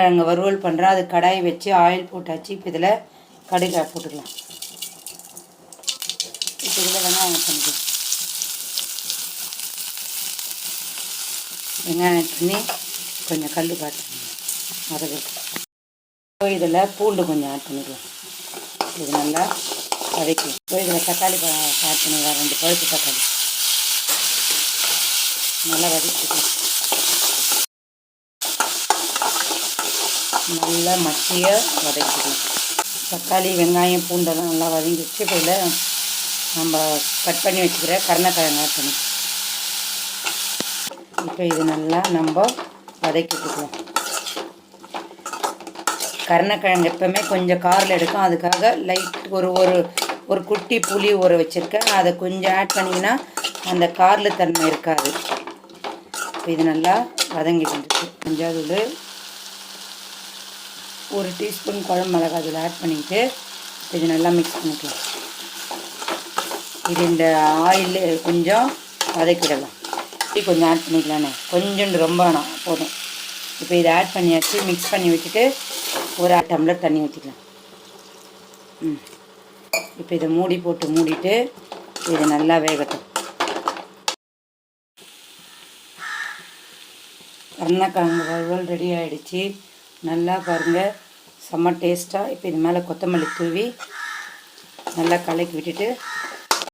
கிழங்கு வறுவல் பண்ணுறேன். அது கடாய் வச்சு ஆயில் போட்டாச்சு. இப்போ இதில் கடுகு போட்டுக்கலாம். இப்போ இதில் வெங்காயம் பண்ணிக்கலாம். வெங்காயம் பண்ணி கொஞ்சம் கல் காட்டு வதக்கிட்டு இதில் பூண்டு கொஞ்சம் ஆட் பண்ணிக்கலாம். இது நல்லா வதக்கலாம். இப்போ இதில் தக்காளி ஆட் பண்ணிக்கலாம். 2 பழுப்பு தக்காளி நல்லா வதக்கிக்கலாம். நல்லா மசிய வதக்கிக்கலாம். தக்காளி வெங்காயம் பூண்டெல்லாம் நல்லா வதங்கிடுச்சு. இப்போ இதில் நம்ம கட் பண்ணி வச்சுக்கிற கருணக்கிழங்கு ஆட் பண்ணிக்கலாம். இப்போ இது நல்லா நம்ம வதக்கிட்டுக்கலாம். கருணக்கிழங்கு எப்போவுமே கொஞ்சம் காரில் எடுக்கும். அதுக்காக லைட் ஒரு குட்டி புளி ஊற வச்சுருக்கேன். அதை கொஞ்சம் ஆட் பண்ணிங்கன்னா அந்த காரில் தன்மை இருக்காது. இப்போ இது நல்லா வதங்கிட்டு மஞ்சள் 1 டீஸ்பூன் குழம்பு மிளகாய் அதில் ஆட் பண்ணிக்கிட்டு இது நல்லா மிக்ஸ் பண்ணிக்கலாம். இது இந்த ஆயில் கொஞ்சம் வதக்கிடலாம். கொஞ்சம் ஆட் பண்ணிக்கலாண்ணே, கொஞ்சோண்டு ரொம்ப வேணாம், போதும். இப்போ இதை ஆட் பண்ணியாச்சு. மிக்ஸ் பண்ணி வச்சுட்டு ஒரு 1 டம்ளர் தண்ணி ஊற்றிக்கலாம். இப்போ இதை மூடிட்டு இது நல்லா வேகட்டும். கருணக்கிழங்கு வறுவல் ரெடி ஆகிடுச்சு. நல்லா பாருங்கள், செம்ம டேஸ்ட்டாக. இப்போ இது மேலே கொத்தமல்லி தூவி நல்லா கலக்கி விட்டுட்டு